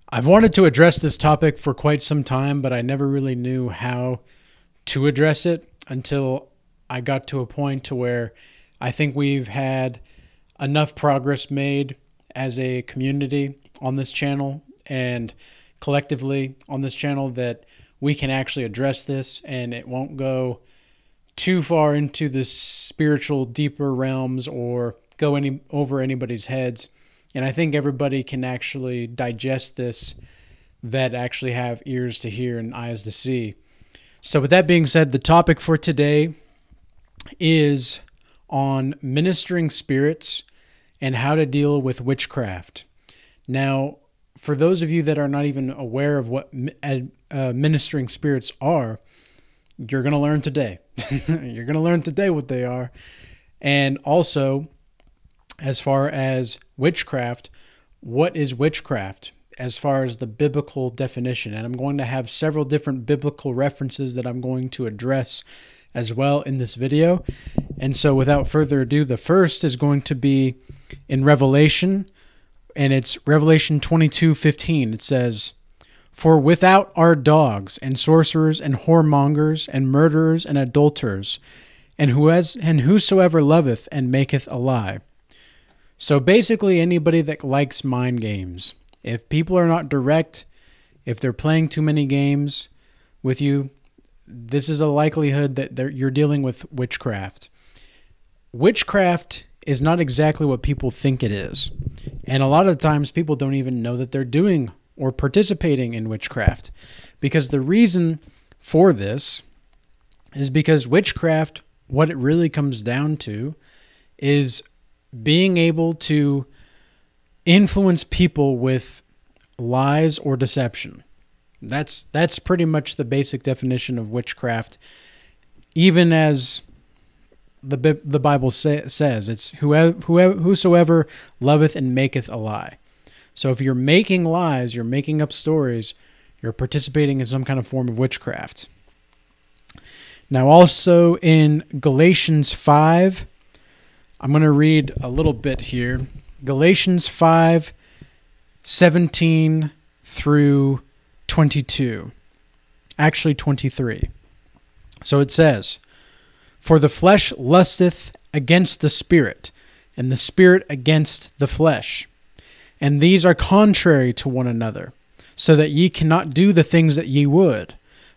I've wanted to address this topic for quite some time, but I never really knew how to address it until I got to a point to where I think we've had enough progress made as a community on this channel and collectively on this channel that we can actually address this and it won't go too far into the spiritual deeper realms or go over anybody's heads. And I think everybody can actually digest this that actually have ears to hear and eyes to see. So with that being said, the topic for today is on ministering spirits and how to deal with witchcraft. Now, for those of you that are not even aware of what ministering spirits are, you're going to learn today. You're going to learn today what they are. And also, as far as witchcraft, what is witchcraft as far as the biblical definition? And I'm going to have several different biblical references that I'm going to address as well in this video. And so without further ado, the first is going to be in Revelation, and it's Revelation 22:15. It says, "For without are dogs and sorcerers and whoremongers and murderers and adulterers, and whosoever loveth and maketh a lie." So basically anybody that likes mind games. If people are not direct, if they're playing too many games with you, this is a likelihood that you're dealing with witchcraft. Witchcraft is not exactly what people think it is. And a lot of times people don't even know that they're doing or participating in witchcraft. Because the reason for this is because witchcraft, what it really comes down to is being able to influence people with lies or deception. That's pretty much the basic definition of witchcraft. Even as the Bible says, it's whosoever loveth and maketh a lie. So if you're making lies, you're making up stories, you're participating in some kind of form of witchcraft. Now also in Galatians 5, I'm going to read a little bit here. Galatians 5:17 through 22. Actually 23. So it says, "For the flesh lusteth against the spirit, and the spirit against the flesh. And these are contrary to one another, so that ye cannot do the things that ye would.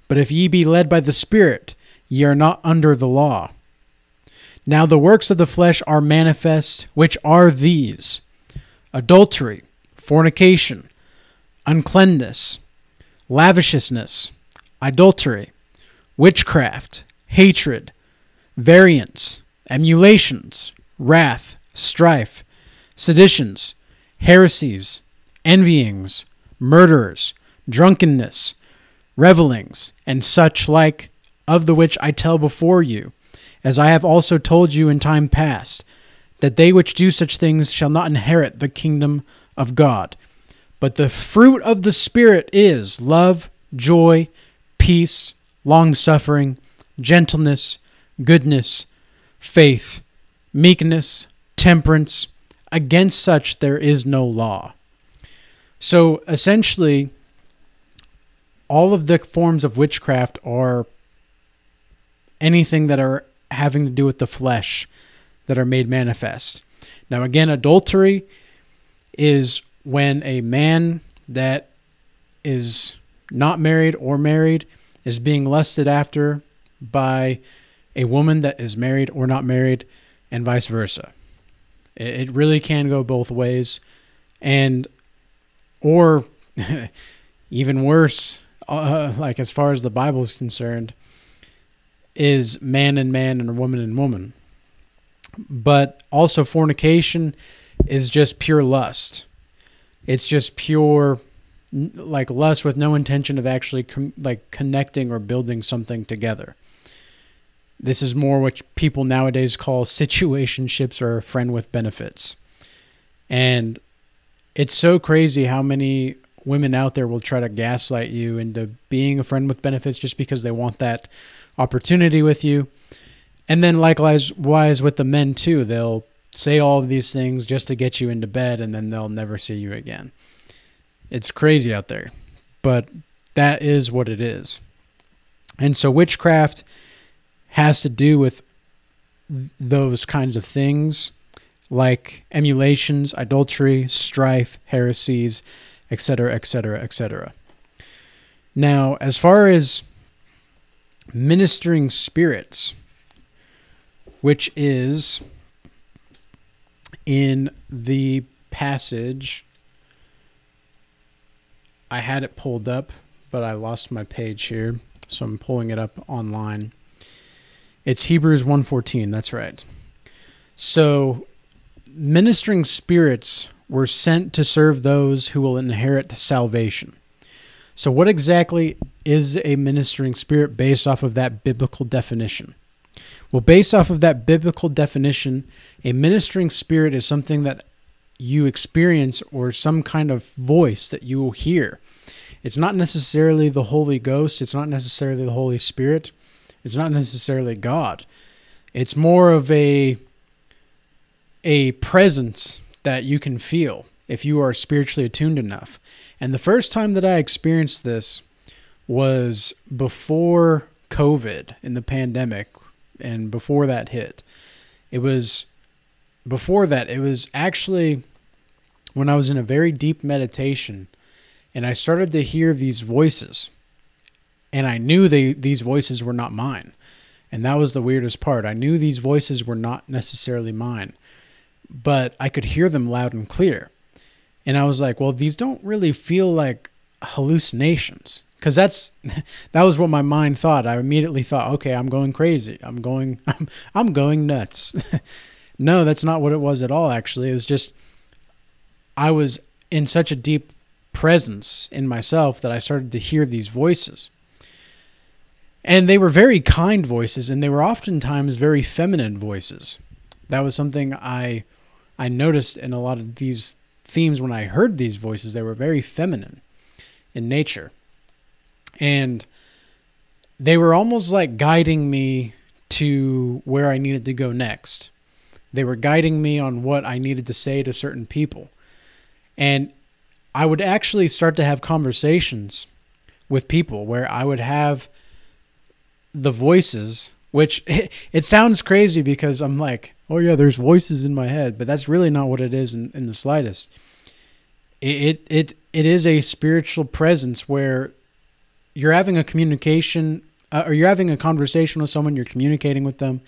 But if ye be led by the Spirit, ye are not under the law. Now the works of the flesh are manifest, which are these: adultery, fornication, uncleanness, lasciviousness, idolatry, witchcraft, hatred, variance, emulations, wrath, strife, seditions, heresies, envyings, murderers, drunkenness, revellings, and such like, of the which I tell before you, as I have also told you in time past, that they which do such things shall not inherit the kingdom of God. But the fruit of the Spirit is love, joy, peace, long-suffering, gentleness, goodness, faith, meekness, temperance. Against such there is no law." So essentially, all of the forms of witchcraft are anything that are having to do with the flesh that are made manifest. Now again, adultery is when a man that is not married or married is being lusted after by a woman that is married or not married, and vice versa. It really can go both ways. Or even worse, like as far as the Bible is concerned, is man and man and woman and woman. But also fornication is just pure lust. It's just pure like lust with no intention of actually connecting or building something together. This is more what people nowadays call situationships or friend with benefits. And it's so crazy how many women out there will try to gaslight you into being a friend with benefits just because they want that opportunity with you. And then likewise with the men too. They'll say all of these things just to get you into bed, and then they'll never see you again. It's crazy out there, but that is what it is. And so witchcraft has to do with those kinds of things, like emulations, adultery, strife, heresies, etc., etc., etc. Now, as far as ministering spirits, which is in the passage, I had it pulled up, but I lost my page here, so I'm pulling it up online. It's Hebrews 1:14, that's right. So, ministering spirits were sent to serve those who will inherit salvation. So what exactly is a ministering spirit based off of that biblical definition? Well, based off of that biblical definition, a ministering spirit is something that you experience or some kind of voice that you will hear. It's not necessarily the Holy Ghost. It's not necessarily the Holy Spirit. It's not necessarily God. It's more of a presence that you can feel if you are spiritually attuned enough. And the first time that I experienced this was before COVID, in the pandemic, and before that hit. It was actually when I was in a very deep meditation, and I started to hear these voices, and I knew these voices were not mine. And that was the weirdest part. I knew these voices were not necessarily mine, but I could hear them loud and clear. And I was like, well, these don't really feel like hallucinations. Because that was what my mind thought. I immediately thought, okay, I'm going crazy. I'm going nuts. No, that's not what it was at all, actually. It was just, I was in such a deep presence in myself that I started to hear these voices. And they were very kind voices, and they were oftentimes very feminine voices. That was something I noticed in a lot of these themes when I heard these voices. They were very feminine in nature. And they were almost like guiding me to where I needed to go next. They were guiding me on what I needed to say to certain people. And I would actually start to have conversations with people where I would have the voices, which it sounds crazy because I'm like, oh yeah, there's voices in my head, but that's really not what it is in the slightest. It is a spiritual presence where you're having a communication, or you're having a conversation with someone, you're communicating with them,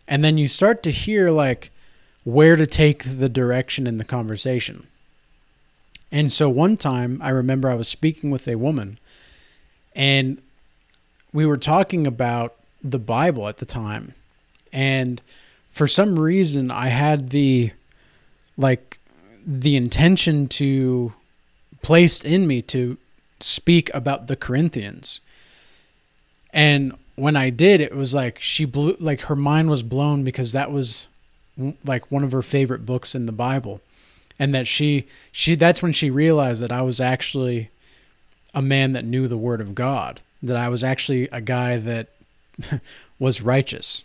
and then you start to hear like where to take the direction in the conversation. And so one time I remember I was speaking with a woman, and we were talking about the Bible at the time. And for some reason I had the intention placed in me to speak about the Corinthians. And when I did, it was like her mind was blown, because that was like one of her favorite books in the Bible. And that that's when she realized that I was actually a man that knew the Word of God, that I was actually a guy that was righteous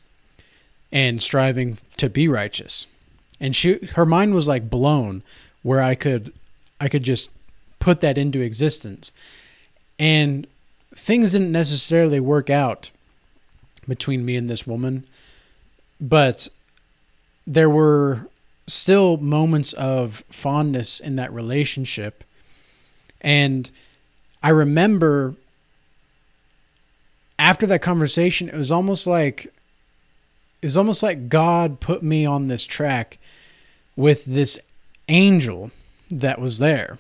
and striving to be righteous. And her mind was like blown, where I could just put that into existence. And things didn't necessarily work out between me and this woman, but there were still moments of fondness in that relationship. And I remember after that conversation, it was almost like God put me on this track with this angel that was there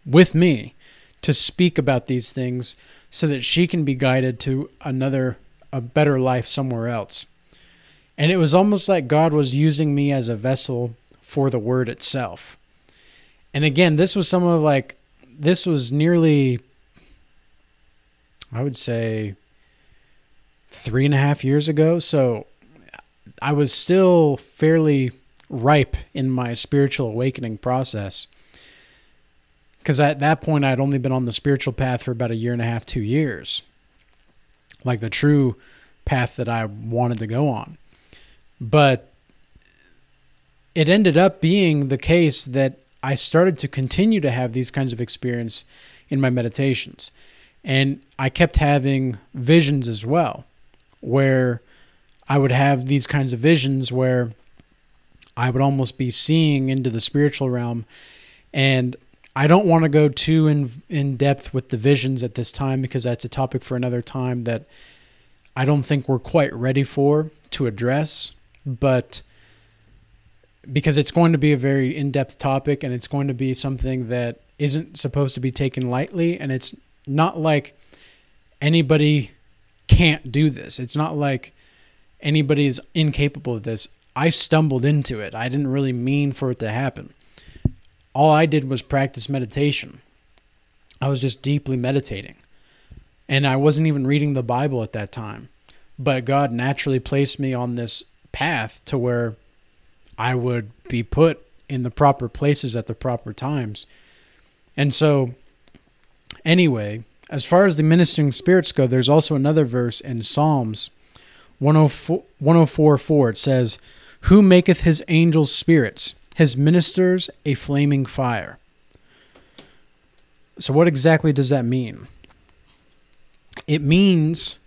with me to speak about these things, so that she can be guided to a better life somewhere else. And it was almost like God was using me as a vessel for the Word itself. And again, this was nearly, I would say, 3.5 years ago. So I was still fairly ripe in my spiritual awakening process, because at that point I'd only been on the spiritual path for about 1.5 to 2 years, like the true path that I wanted to go on. But it ended up being the case that I started to continue to have these kinds of experience in my meditations. And I kept having visions as well, where I would have these kinds of visions where I would almost be seeing into the spiritual realm. And I don't want to go too in depth with the visions at this time, because that's a topic for another time that I don't think we're quite ready to address. But because it's going to be a very in-depth topic, and it's going to be something that isn't supposed to be taken lightly, and it's not like anybody can't do this. It's not like anybody is incapable of this. I stumbled into it. I didn't really mean for it to happen. All I did was practice meditation. I was just deeply meditating. And I wasn't even reading the Bible at that time. But God naturally placed me on this path to where I would be put in the proper places at the proper times. And so, anyway, as far as the ministering spirits go, there's also another verse in Psalms 104:4. It says, "Who maketh his angels spirits, his ministers a flaming fire." So what exactly does that mean? It means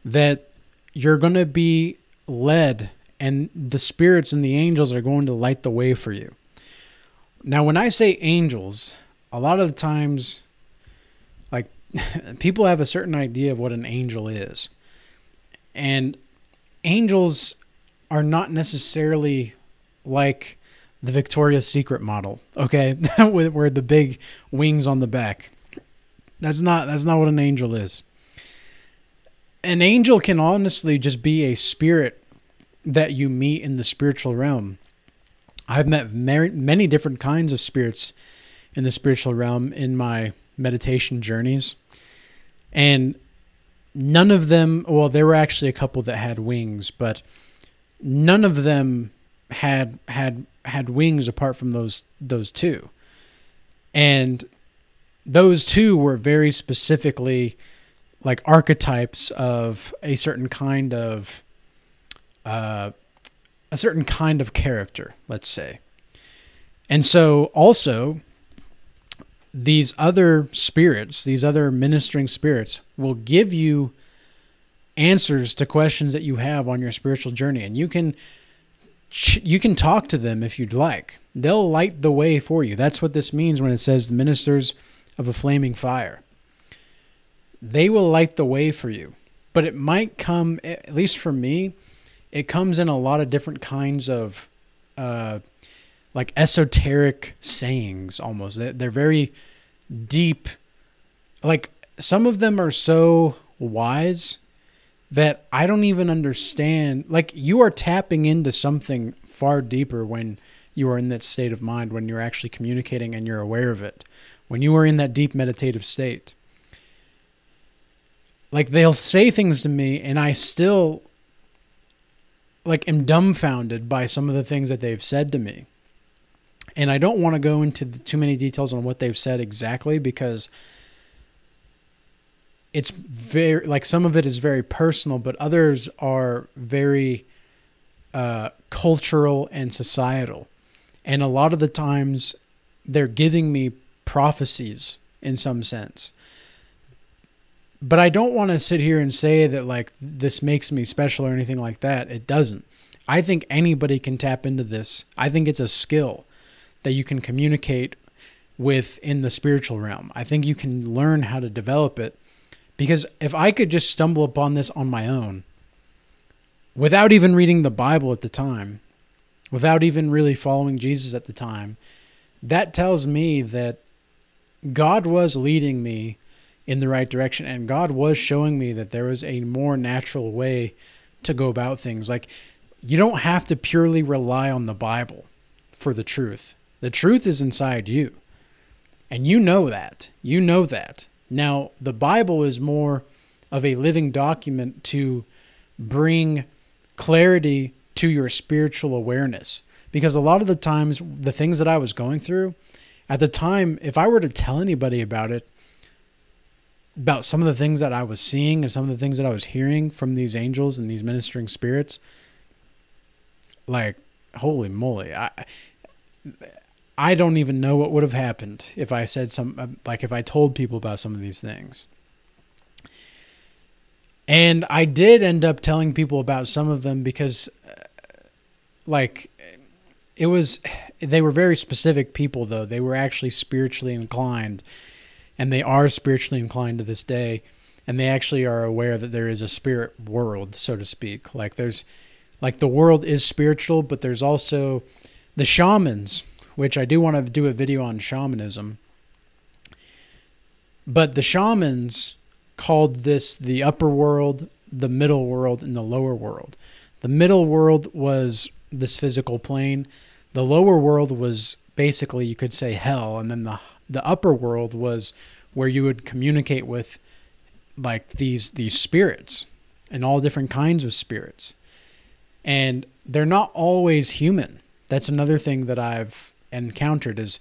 that you're going to be led, and the spirits and the angels are going to light the way for you. Now, when I say angels, a lot of the times, like, people have a certain idea of what an angel is. And angels are not necessarily like the Victoria's Secret model, okay? Where the big wings on the back. That's not what an angel is. An angel can honestly just be a spirit that you meet in the spiritual realm. I've met many different kinds of spirits in the spiritual realm in my meditation journeys. And none of them, well, there were actually a couple that had wings, but none of them had wings apart from those two. And those two were very specifically like archetypes of a certain kind of character, let's say. And so also, these other spirits, these other ministering spirits, will give you answers to questions that you have on your spiritual journey. And you can talk to them if you'd like. They'll light the way for you. That's what this means when it says the ministers of a flaming fire. They will light the way for you. But it might come, at least for me, it comes in a lot of different kinds of like esoteric sayings almost. They're very deep. Like, some of them are so wise that I don't even understand. Like, you are tapping into something far deeper when you are in that state of mind, when you're actually communicating and you're aware of it. When you are in that deep meditative state. Like, they'll say things to me and I still like am dumbfounded by some of the things that they've said to me. And I don't want to go into too many details on what they've said exactly, because it's very, like, some of it is very personal, but others are very cultural and societal. And a lot of the times they're giving me prophecies in some sense. But I don't want to sit here and say that, like, this makes me special or anything like that. It doesn't. I think anybody can tap into this. I think it's a skill that you can communicate with in the spiritual realm. I think you can learn how to develop it, because if I could just stumble upon this on my own, without even reading the Bible at the time, without even really following Jesus at the time, that tells me that God was leading me in the right direction, and God was showing me that there was a more natural way to go about things. Like, you don't have to purely rely on the Bible for the truth. The truth is inside you. And you know that. You know that. Now, the Bible is more of a living document to bring clarity to your spiritual awareness. Because a lot of the times, the things that I was going through, at the time, if I were to tell anybody about it, about some of the things that I was seeing and some of the things that I was hearing from these angels and these ministering spirits, like, holy moly, I don't even know what would have happened if I said if I told people about some of these things. And I did end up telling people about some of them because, like, they were very specific people, though. They were actually spiritually inclined, and they are spiritually inclined to this day. And they actually are aware that there is a spirit world, so to speak. Like, the world is spiritual, but there's also the shamans, which I do want to do a video on shamanism. But the shamans called this the upper world, the middle world, and the lower world. The middle world was this physical plane. The lower world was basically, you could say, hell. And then the upper world was where you would communicate with, like, these spirits and all different kinds of spirits. And they're not always human. That's another thing that I've encountered, is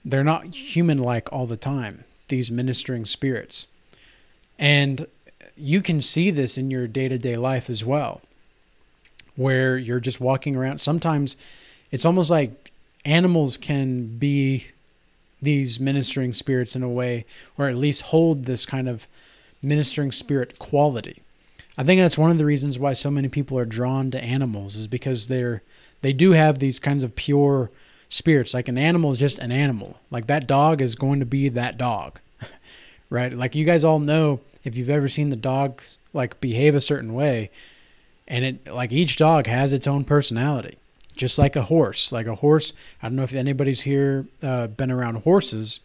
they're not human-like all the time, these ministering spirits. And you can see this in your day-to-day life as well, where you're just walking around. Sometimes it's almost like animals can be these ministering spirits in a way, or at least hold this kind of ministering spirit quality. I think that's one of the reasons why so many people are drawn to animals, is because they do have these kinds of pure spirits. Like, an animal is just an animal. Like, that dog is going to be that dog, right? Like, you guys all know, if you've ever seen the dog, like, behave a certain way, and each dog has its own personality, just like a horse. Like a horse, I don't know if anybody's here been around horses,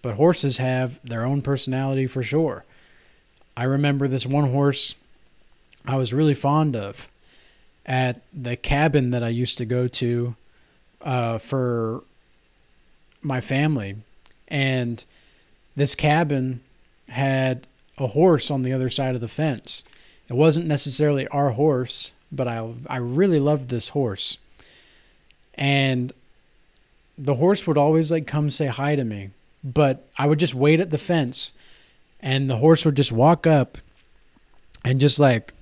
but horses have their own personality for sure. I remember this one horse I was really fond of at the cabin that I used to go to for my family. And this cabin had a horse on the other side of the fence. It wasn't necessarily our horse, but I really loved this horse. And the horse would always, like, come say hi to me, but I would just wait at the fence, and the horse would just walk up and just, like,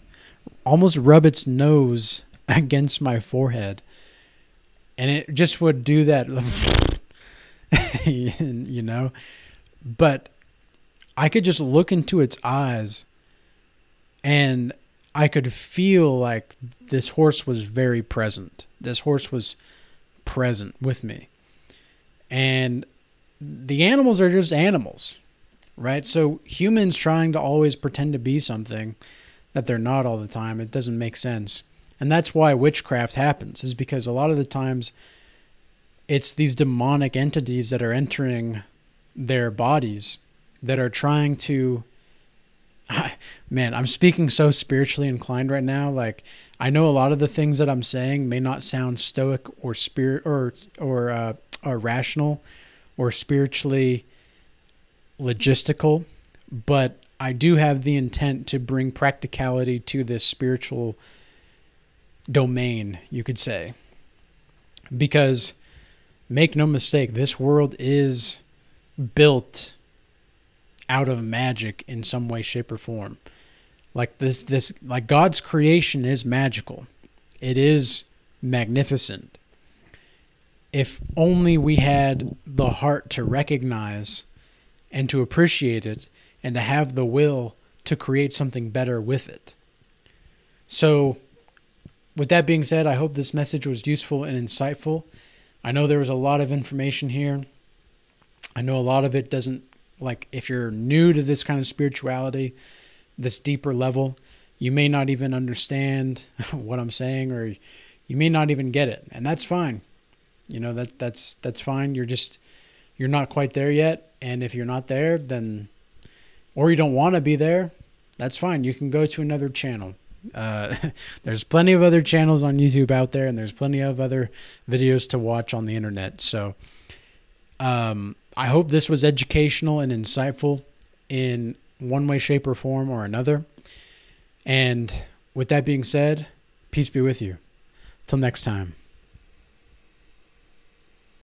almost rub its nose against my forehead. And it just would do that, you know, but I could just look into its eyes, and I could feel like this horse was very present. This horse was present with me. And the animals are just animals, right? So humans trying to always pretend to be something that they're not all the time, it doesn't make sense. And that's why witchcraft happens, is because a lot of the times it's these demonic entities that are entering their bodies that are trying to, man, I'm speaking so spiritually inclined right now. Like, I know a lot of the things that I'm saying may not sound stoic or or rational or spiritually logistical, but I do have the intent to bring practicality to this spiritual domain, you could say. Because, make no mistake, this world is built out of magic in some way, shape, or form. Like like, God's creation is magical. It is magnificent. If only we had the heart to recognize and to appreciate it, and to have the will to create something better with it. So, with that being said, I hope this message was useful and insightful. I know there was a lot of information here. I know a lot of it doesn't, like, if you're new to this kind of spirituality, this deeper level, you may not even understand what I'm saying, or you may not even get it. And that's fine. You know, that's fine. You're not quite there yet. And if you're not there, then, or you don't want to be there, that's fine. You can go to another channel. There's plenty of other channels on YouTube out there, and there's plenty of other videos to watch on the internet. So I hope this was educational and insightful in one way, shape, or form or another. And with that being said, peace be with you. Till next time.